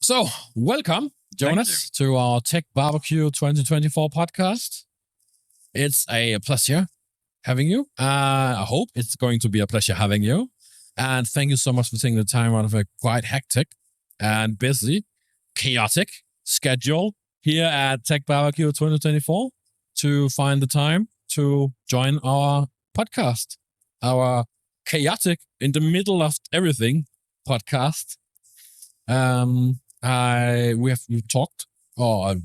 So, welcome, Jonas, to our TechBBQ 2024 podcast. It's a pleasure having you. I hope it's going to be a pleasure having you. And thank you so much for taking the time out of a quite hectic and busy, chaotic schedule here at TechBBQ 2024 to find the time to join our podcast, our chaotic, in the middle of everything podcast. We've talked or I've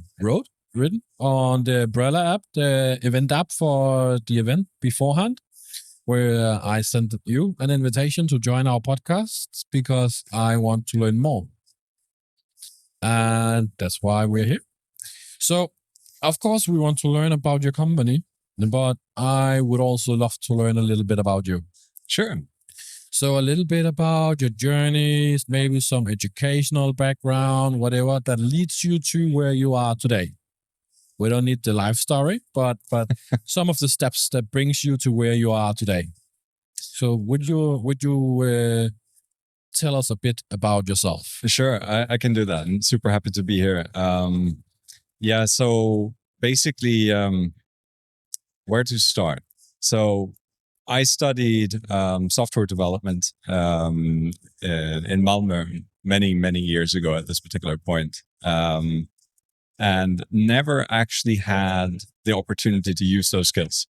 written on the Umbrella app, the event app for the event beforehand, where I sent you an invitation to join our podcast because I want to learn more. And that's why we're here. So, of course, we want to learn about your company, but I would also love to learn a little bit about you. Sure. So a little bit about your journeys, maybe some educational background, whatever that leads you to where you are today. We don't need the life story, but some of the steps that brings you to where you are today. So would you tell us a bit about yourself? Sure, I can do that. I'm super happy to be here. So basically, where to start? So I studied software development in Malmö many years ago at this particular point, and never actually had the opportunity to use those skills.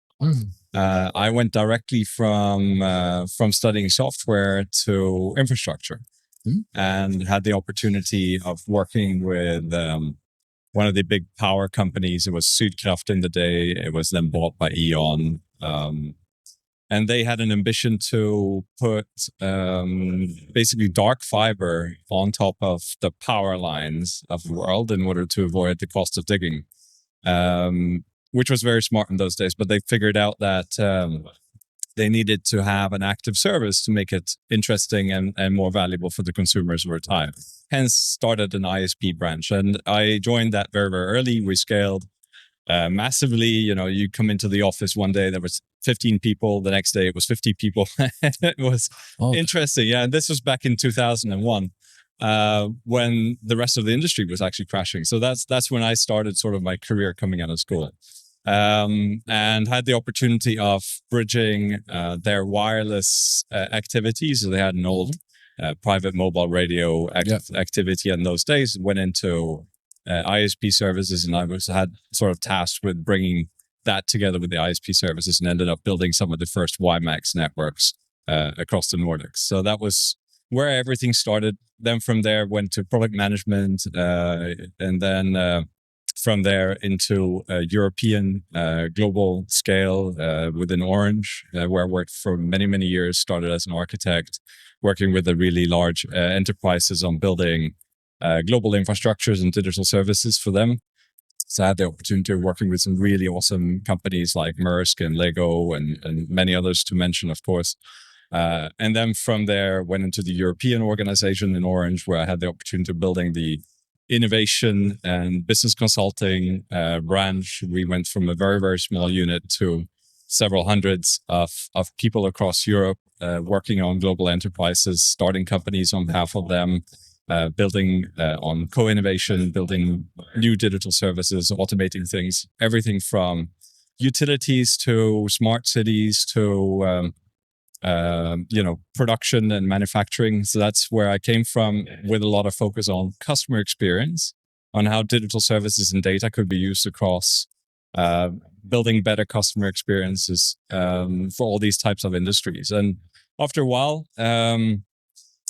I went directly from studying software to infrastructure, and had the opportunity of working with one of the big power companies. It was Sydkraft in the day. It was then bought by E.ON. And they had an ambition to put basically dark fiber on top of the power lines of the world in order to avoid the cost of digging, which was very smart in those days. But they figured out that they needed to have an active service to make it interesting and more valuable for the consumers over time. Hence started an ISP branch. And I joined that very early. We scaled massively. You come into the office one day, there was 15 people. The next day it was 50 people. It was interesting. Yeah. And this was back in 2001, when the rest of the industry was actually crashing. So that's when I started sort of my career coming out of school, and had the opportunity of bridging their wireless activities. So they had an old private mobile radio activity in those days, went into ISP services, and I had sort of tasked with bringing that together with the ISP services, and ended up building some of the first WiMAX networks across the Nordics. So that was where everything started. Then from there went to product management, and then from there into European global scale within Orange, where I worked for many years. Started as an architect, working with the really large enterprises on building global infrastructures and digital services for them. So I had the opportunity of working with some really awesome companies like Maersk and Lego and many others, to mention, of course. And then from there went into the European organization in Orange, where I had the opportunity of building the innovation and business consulting branch. We went from a very small unit to several hundreds of people across Europe, working on global enterprises, starting companies on behalf of them, building on co-innovation, building new digital services, automating things, everything from utilities to smart cities to production and manufacturing. So that's where I came from, with a lot of focus on customer experience, on how digital services and data could be used across building better customer experiences for all these types of industries. And after a while,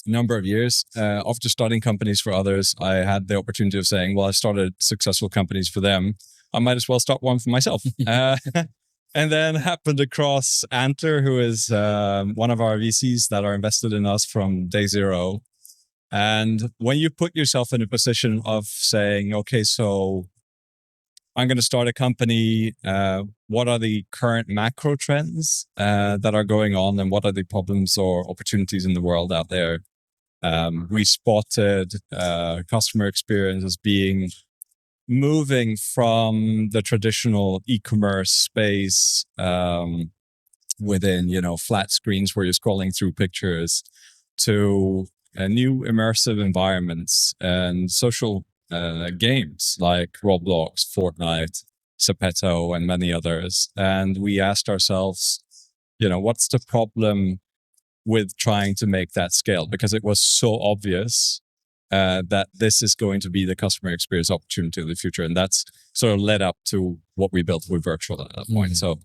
number of years, after starting companies for others, I had the opportunity of saying, well, I started successful companies for them, I might as well start one for myself. And then happened across Antler, who is one of our VCs that are invested in us from day zero. And when you put yourself in a position of saying, okay, so I'm going to start a company, what are the current macro trends that are going on, and what are the problems or opportunities in the world out there? We spotted customer experience as being moving from the traditional e-commerce space within, flat screens where you're scrolling through pictures, to new immersive environments and social games like Roblox, Fortnite, Zepeto, and many others. And we asked ourselves, what's the problem with trying to make that scale? Because it was so obvious that this is going to be the customer experience opportunity of the future. And that's sort of led up to what we built with Virtuall at that point. So,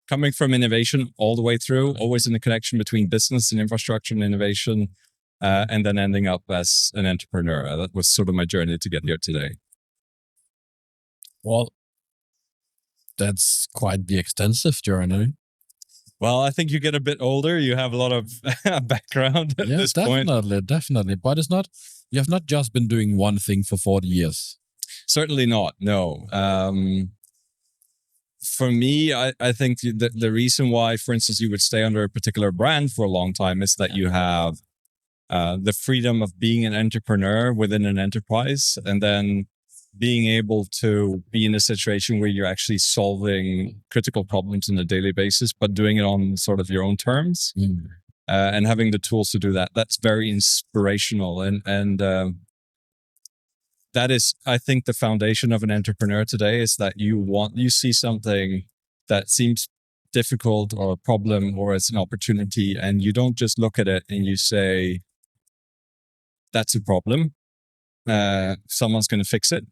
coming from innovation all the way through, always in the connection between business and infrastructure and innovation, and then ending up as an entrepreneur. That was sort of my journey to get here today. Well, that's quite the extensive journey. Well, I think you get a bit older. You have a lot of background at this point. Definitely. But it's not, you have not just been doing one thing for 40 years. Certainly not, no. For me, I think the reason why, for instance, you would stay under a particular brand for a long time is that you have the freedom of being an entrepreneur within an enterprise, and then being able to be in a situation where you're actually solving critical problems on a daily basis, but doing it on sort of your own terms, and having the tools to do that. That's very inspirational. And that is, I think, the foundation of an entrepreneur today is that you see something that seems difficult or a problem or it's an opportunity, and you don't just look at it and you say, that's a problem. Someone's going to fix it.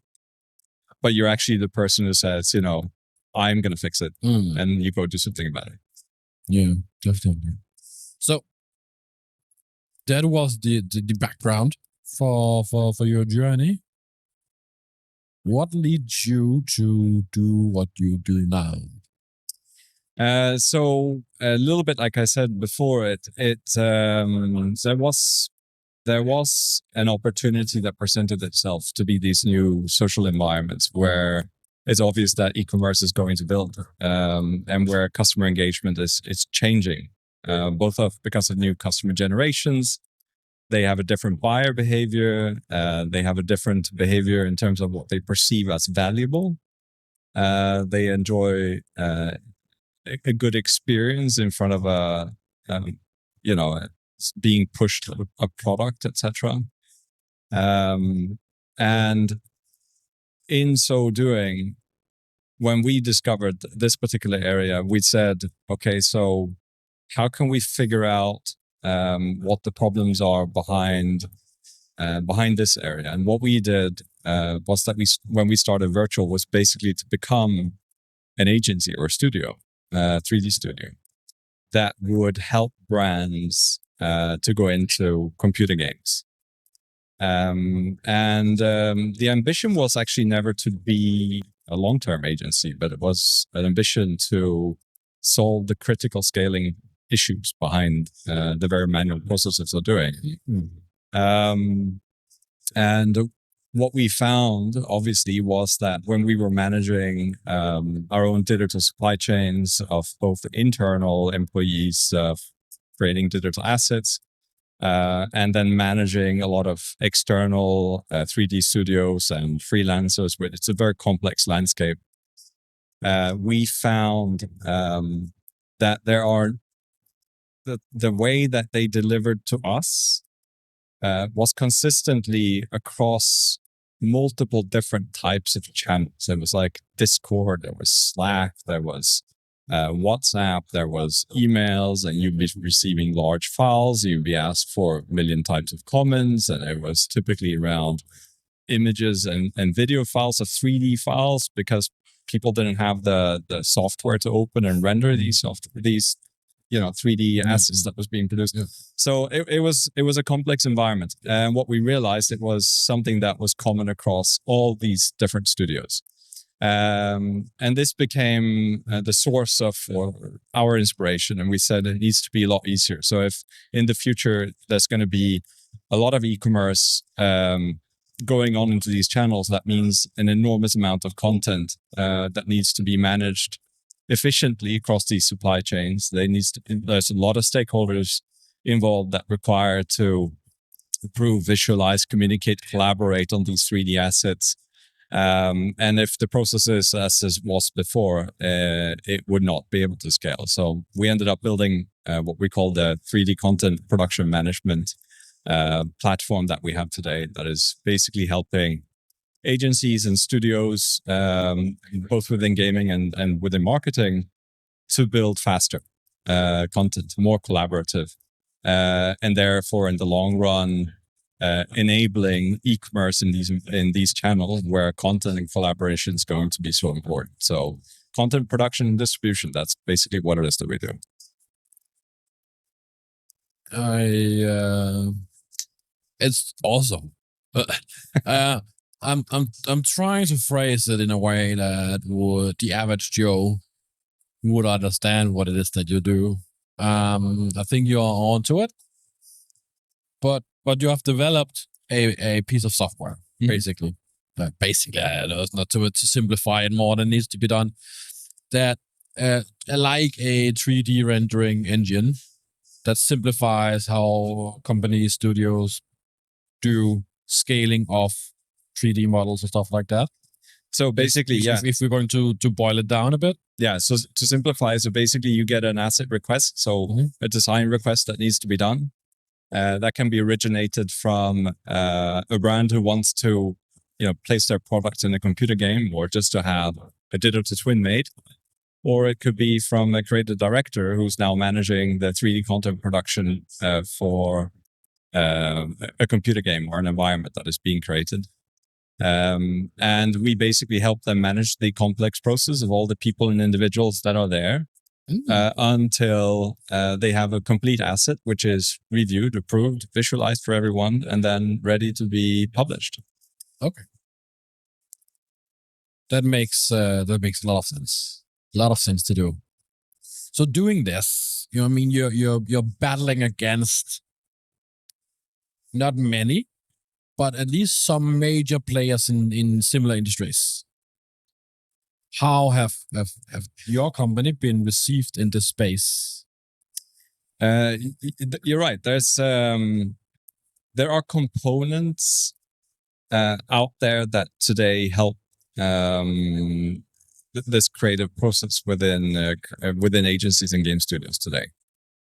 But you're actually the person who says, I'm going to fix it, and you go do something about it. Yeah, definitely. So that was the background for your journey. What leads you to do what you do now? So a little bit like I said before, there was an opportunity that presented itself to be these new social environments where it's obvious that e-commerce is going to build, and where customer engagement is changing, both because of new customer generations. They have a different buyer behavior. They have a different behavior in terms of what they perceive as valuable. They enjoy a good experience in front of being pushed a product, etc. And in so doing, when we discovered this particular area, we said, okay, so how can we figure out what the problems are behind this area? And what we did was that when we started Virtuall, was basically to become an agency or a studio, 3D studio, that would help brands to go into computer games. The ambition was actually never to be a long-term agency, but it was an ambition to solve the critical scaling issues behind the very manual processes they're doing. And what we found, obviously, was that when we were managing our own digital supply chains of both internal employees creating digital assets, and then managing a lot of external 3D studios and freelancers, but it's a very complex landscape. We found that there are the way that they delivered to us was consistently across multiple different types of channels. It was like Discord, there was Slack, there was WhatsApp, there was emails, and you'd be receiving large files. You'd be asked for a million types of comments, and it was typically around images and video files, of 3D files, because people didn't have the software to open and render these 3D assets that was being produced. So it was a complex environment. And what we realized, it was something that was common across all these different studios. And this became the source of our inspiration. And we said it needs to be a lot easier. So if in the future there's going to be a lot of e-commerce going on into these channels, that means an enormous amount of content that needs to be managed efficiently across these supply chains. There's a lot of stakeholders involved that require to approve, visualize, communicate, collaborate on these 3D assets. And if the process is as it was before, it would not be able to scale. So we ended up building what we call the 3D content production management platform that we have today that is basically helping agencies and studios, both within gaming and within marketing, to build faster content, more collaborative, and therefore in the long run, enabling e-commerce in these channels where content and collaboration is going to be so important. So content production and distribution, that's basically what it is that we do. It's awesome. I'm trying to phrase it in a way that the average Joe would understand what it is that you do. I think you're onto it, but you have developed a piece of software, basically. Not to simplify it more than needs to be done. That like a 3D rendering engine that simplifies how companies, studios do scaling of 3D models and stuff like that. So basically, if we're going to boil it down a bit. Yeah, so to simplify, so basically you get an asset request, so a design request that needs to be done. That can be originated from a brand who wants to, place their product in a computer game, or just to have a digital twin made. Or it could be from a creative director who's now managing the 3D content production for a computer game or an environment that is being created. And we basically help them manage the complex process of all the people and individuals that are there until they have a complete asset, which is reviewed, approved, visualized for everyone, and then ready to be published. Okay. That makes a lot of sense. A lot of sense to do. So doing this, you're battling against not many, but at least some major players in similar industries. How have your company been received in this space? You're right. There are components out there that today help this creative process within agencies and game studios today.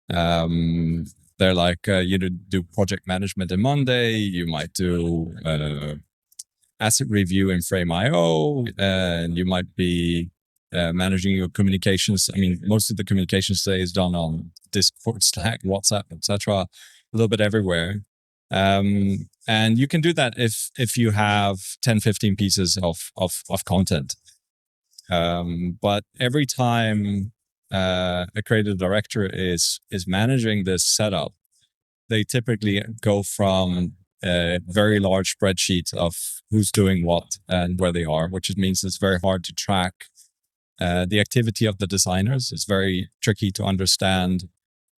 They're like you do project management in Monday. You might do asset review in Frame.io, and you might be managing your communications. I mean, most of the communications today is done on Discord, Slack, WhatsApp, etc. A little bit everywhere. And you can do that if you have 10, 15 pieces of content. But every time a creative director is managing this setup, they typically go from a very large spreadsheet of who's doing what and where they are, which means it's very hard to track the activity of the designers. It's very tricky to understand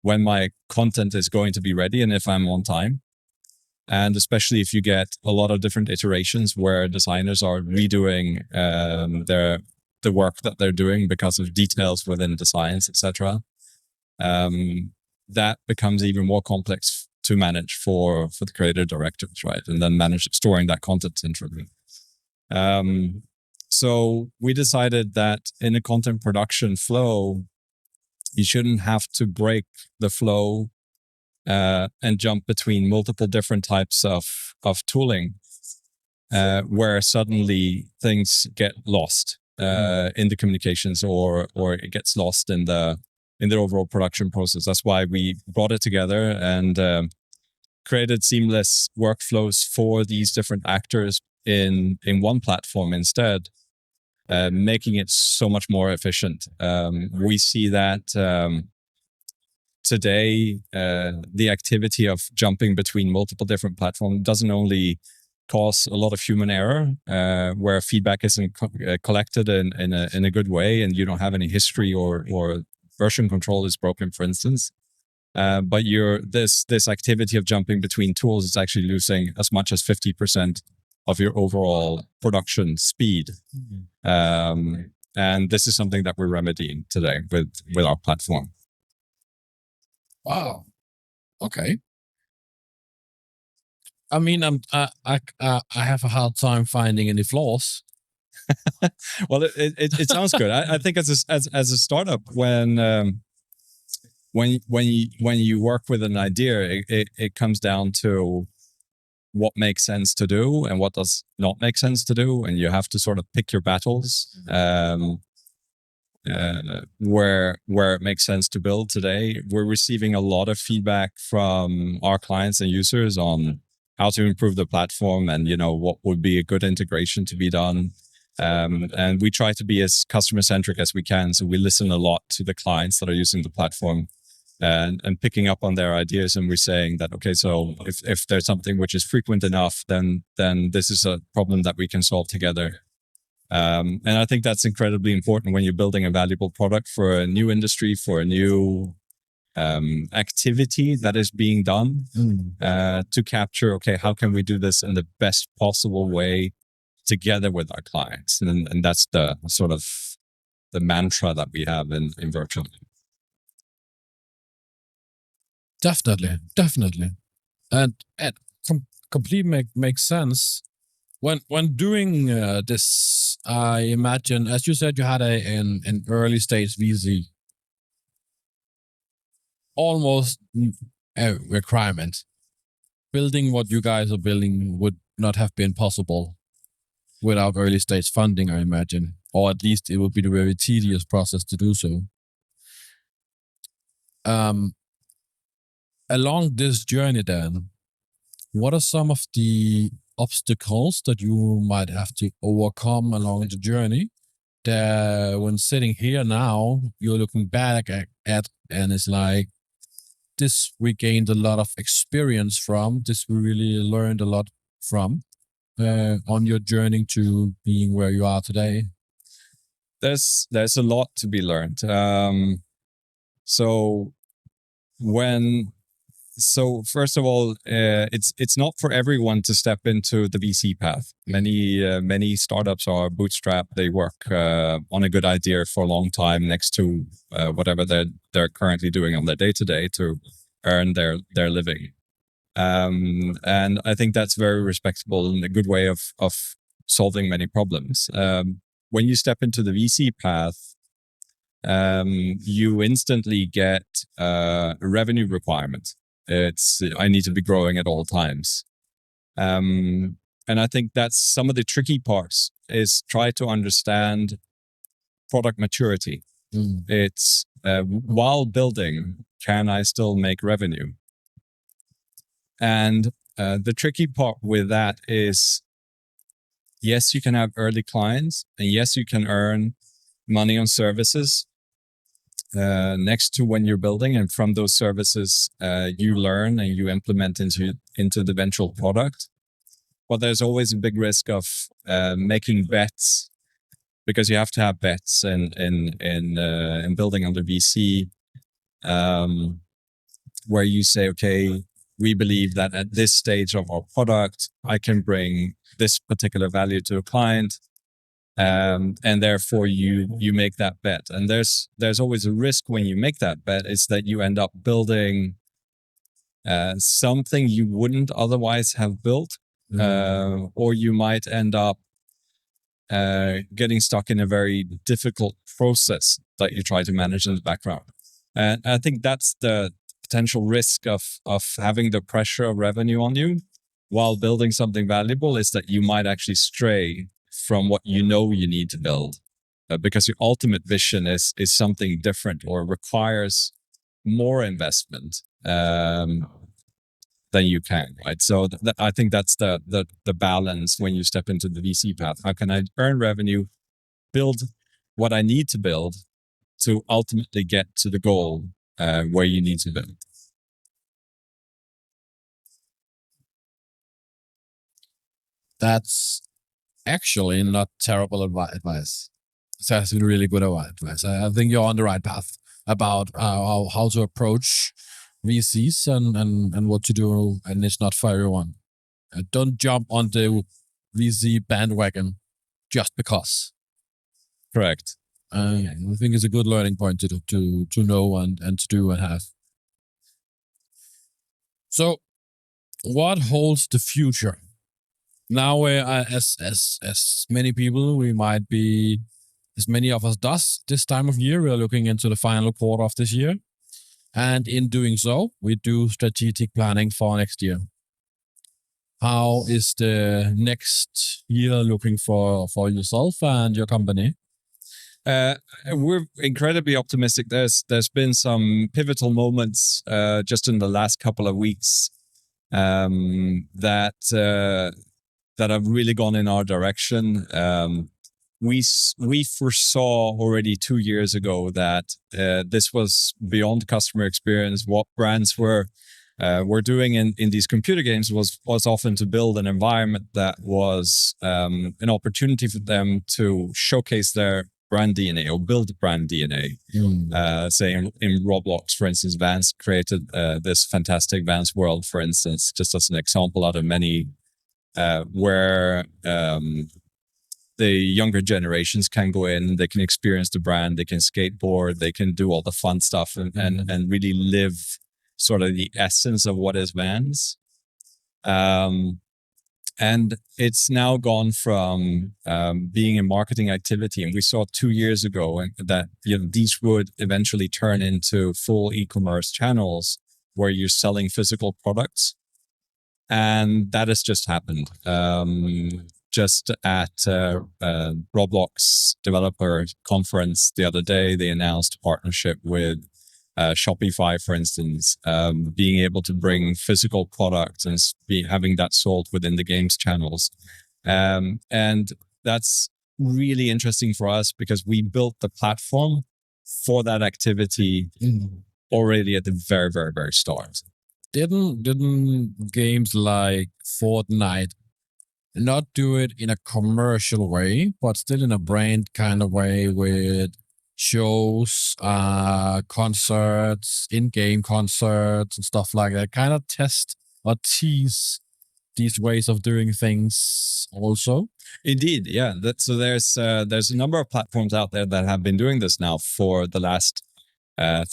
when my content is going to be ready and if I'm on time. And especially if you get a lot of different iterations where designers are redoing the work that they're doing because of details within designs, etc. That becomes even more complex to manage for the creative directors, right? And then manage storing that content centrally. So we decided that in a content production flow, you shouldn't have to break the flow and jump between multiple different types of tooling, where suddenly things get lost in the communications, or it gets lost in the overall production process. That's why we brought it together and created seamless workflows for these different actors in one platform instead, making it so much more efficient. We see that today, the activity of jumping between multiple different platforms doesn't only cause a lot of human error, where feedback isn't collected in a good way, and you don't have any history or version control is broken, for instance. But this activity of jumping between tools is actually losing as much as 50% of your overall production speed. And this is something that we're remedying today with our platform. Wow. Okay. I mean, I have a hard time finding any flaws. Well, it sounds good. I think as a startup, when when you work with an idea, it comes down to what makes sense to do and what does not make sense to do, and you have to sort of pick your battles. Where it makes sense to build today. We're receiving a lot of feedback from our clients and users on how to improve the platform and, what would be a good integration to be done. And we try to be as customer centric as we can. So we listen a lot to the clients that are using the platform and picking up on their ideas. And we're saying that, okay, so if there's something which is frequent enough, then this is a problem that we can solve together. And I think that's incredibly important when you're building a valuable product for a new industry, for a new activity that is being done, to capture, okay, how can we do this in the best possible way together with our clients? And that's the sort of the mantra that we have in Virtuall. Definitely. And completely makes sense. When doing this, I imagine, as you said, you had an early stage VC. Almost a requirement. Building what you guys are building would not have been possible without early stage funding, I imagine. Or at least it would be a very tedious process to do so. Along this journey then, what are some of the obstacles that you might have to overcome along the journey that when sitting here now, you're looking back at and it's like, this we gained a lot of experience from, this we really learned a lot from on your journey to being where you are today? There's a lot to be learned. So first of all, it's not for everyone to step into the VC path. Many startups are bootstrapped. They work on a good idea for a long time next to whatever they're currently doing on their day-to-day to earn their living. And I think that's very respectable and a good way of solving many problems. When you step into the VC path, you instantly get a revenue requirement. I need to be growing at all times. And I think that's some of the tricky parts is try to understand product maturity. It's while building, can I still make revenue? And the tricky part with that is, yes, you can have early clients, and yes, you can earn money on services next to when you're building, and from those services, you learn and you implement into the eventual product. But there's always a big risk of making bets, because you have to have bets in building under VC, where you say, okay, we believe that at this stage of our product, I can bring this particular value to a client. And therefore you make that bet. And there's always a risk when you make that bet, is that you end up building something you wouldn't otherwise have built, or you might end up getting stuck in a very difficult process that you try to manage in the background. And I think that's the potential risk of having the pressure of revenue on you while building something valuable, is that you might actually stray from what you need to build, because your ultimate vision is something different or requires more investment than you can, right? So I think that's the balance when you step into the VC path. How can I earn revenue, build what I need to build to ultimately get to the goal where you need to build? That's actually not terrible advice. It's actually really good advice. I think you're on the right path about how to approach VCs and what to do, and it's not for everyone. Don't jump on the VC bandwagon just because. Correct. I think it's a good learning point to know and to do and have. So, what holds the future? Now, as many people, we might be, as many of us does this time of year, we are looking into the final quarter of this year. And in doing so, we do strategic planning for next year. How is the next year looking for yourself and your company? We're incredibly optimistic. There's been some pivotal moments just in the last couple of weeks that have really gone in our direction. We foresaw already 2 years ago that this was beyond customer experience. What brands were doing in these computer games was often to build an environment that was an opportunity for them to showcase their brand DNA or build brand DNA. Say in Roblox, for instance, Vans created this fantastic Vans world, for instance, just as an example out of many, where the younger generations can go in, they can experience the brand, they can skateboard, they can do all the fun stuff and really live sort of the essence of what is Vans. And it's now gone from being a marketing activity, and we saw 2 years ago that these would eventually turn into full e-commerce channels where you're selling physical products, and that has just happened. Just at Roblox developer conference the other day, they announced a partnership with Shopify, for instance, being able to bring physical products and having that sold within the games channels. And that's really interesting for us because we built the platform for that activity already at the very, very, very start. Didn't games like Fortnite not do it in a commercial way, but still in a brand kind of way with shows, concerts, in-game concerts and stuff like that, kind of test or tease these ways of doing things also? Indeed, yeah. So there's a number of platforms out there that have been doing this now for the last I'd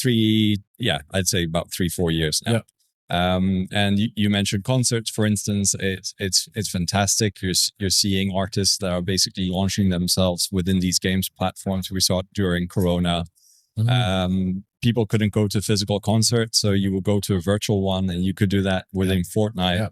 say about 3-4 years now. Yeah. And you mentioned concerts, for instance. It's fantastic. You're seeing artists that are basically launching themselves within these games platforms. We saw it during Corona. People couldn't go to physical concerts, so you would go to a virtual one, and you could do that within Fortnite. Yeah.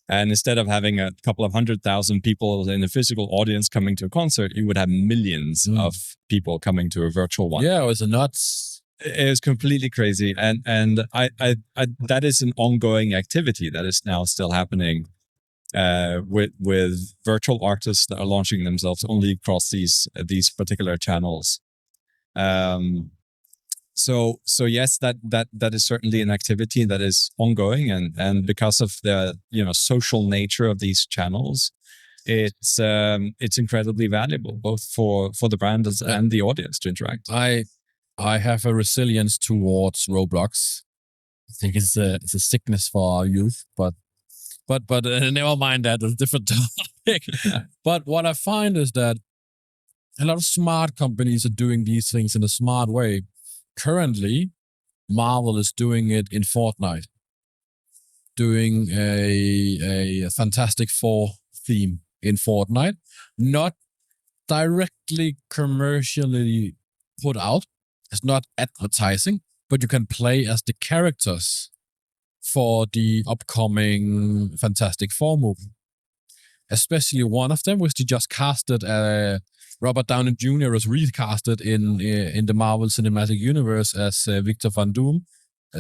And instead of having a couple of 100,000 people in a physical audience coming to a concert, you would have millions of people coming to a virtual one. Yeah, it was nuts. It was completely crazy, and I that is an ongoing activity that is now still happening with virtual artists that are launching themselves only across these particular channels. So yes, that is certainly an activity that is ongoing, and because of the social nature of these channels, it's incredibly valuable both for the brands and the audience to interact. I have a resilience towards Roblox. I think it's a sickness for our youth, but never mind that. It's a different topic. But what I find is that a lot of smart companies are doing these things in a smart way. Currently, Marvel is doing it in Fortnite, doing a Fantastic Four theme in Fortnite, not directly commercially put out. It's not advertising, but you can play as the characters for the upcoming Fantastic Four movie. Especially one of them, which they just casted. Robert Downey Jr. was recasted in the Marvel Cinematic Universe as Victor Von Doom.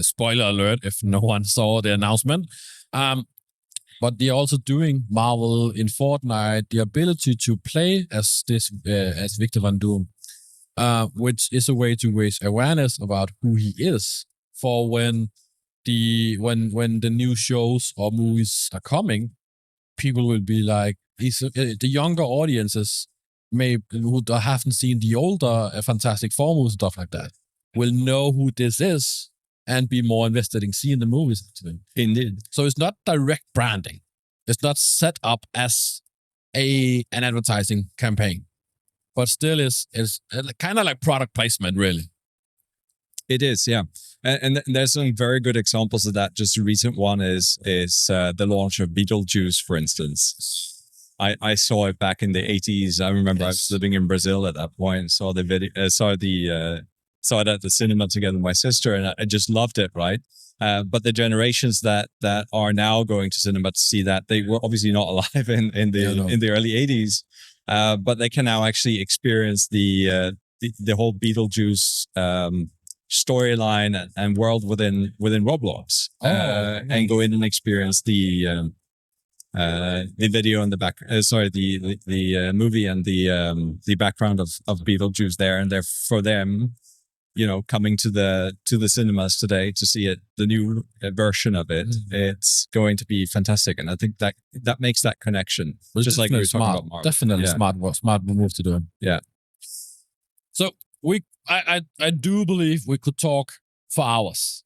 Spoiler alert if no one saw the announcement. But they're also doing Marvel in Fortnite, the ability to play as Victor Von Doom. Which is a way to raise awareness about who he is for when the new shows or movies are coming. People will be like, the younger audiences who haven't seen the older Fantastic Four movies and stuff like that will know who this is and be more invested in seeing the movies. Indeed. So it's not direct branding. It's not set up as an advertising campaign. But still is kind of like product placement, really. It is, yeah. And there's some very good examples of that. Just a recent one is the launch of Beetlejuice, for instance. I saw it back in the 80s. I remember I was living in Brazil at that point, saw the video, saw the saw it at the cinema together with my sister, and I just loved it, right? But the generations that are now going to cinema to see that, they were obviously not alive in the early 80s, but they can now actually experience the whole Beetlejuice storyline and world within Roblox, and go in and experience the video in the back. The movie and the background of Beetlejuice there, and for them, coming to the cinemas today to see it, the new version of it, it's going to be fantastic. And I think that makes that connection, just like we were talking about Marvel. Definitely smart move to do. Yeah. So I do believe we could talk for hours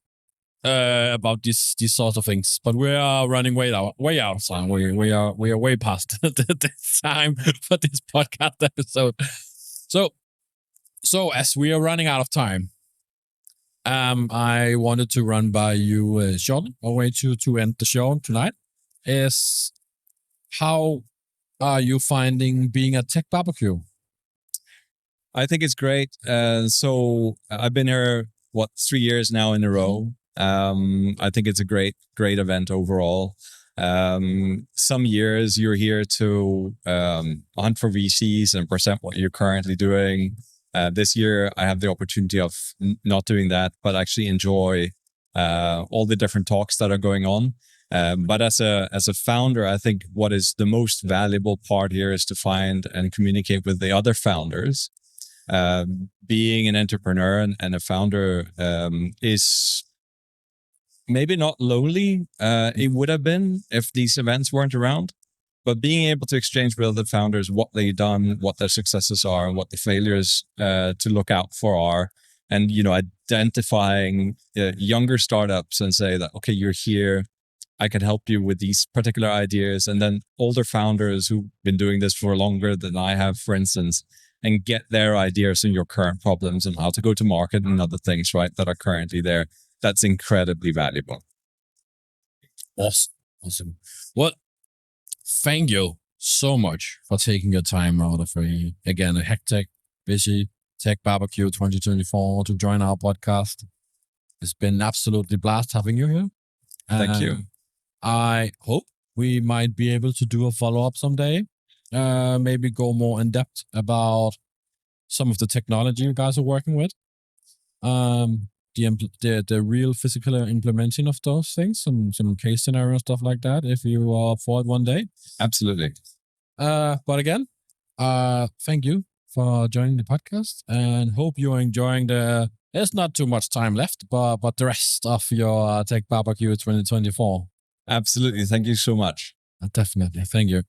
about these sorts of things, but we are running way out of time. We are way past the time for this podcast episode. So as we are running out of time, I wanted to run by you, Sean, a way to end the show tonight is, how are you finding being at TechBBQ? I think it's great. So I've been here, 3 years now in a row. I think it's a great event overall. Some years you're here to hunt for VCs and present what you're currently doing. This year I have the opportunity of not doing that, but actually enjoy all the different talks that are going on. But as a founder, I think what is the most valuable part here is to find and communicate with the other founders. Being an entrepreneur and a founder is maybe not lonely. It would have been if these events weren't around. But being able to exchange with other founders what they've done, what their successes are, and what the failures to look out for are, and identifying younger startups and say that, okay, you're here, I can help you with these particular ideas, and then older founders who've been doing this for longer than I have, for instance, and get their ideas on your current problems and how to go to market and other things, right, that are currently there. That's incredibly valuable. Awesome. Well, thank you so much for taking your time out of a hectic, busy TechBBQ 2024 to join our podcast. It's been absolutely blast having you here. Thank you. I hope we might be able to do a follow-up someday. Maybe go more in depth about some of the technology you guys are working with. The real physical implementing of those things, some case scenario stuff like that, if you are for it one day. Absolutely. But again, thank you for joining the podcast, and hope you're enjoying there's not too much time left, but the rest of your TechBBQ 2024. Absolutely. Thank you so much. Definitely. Thank you.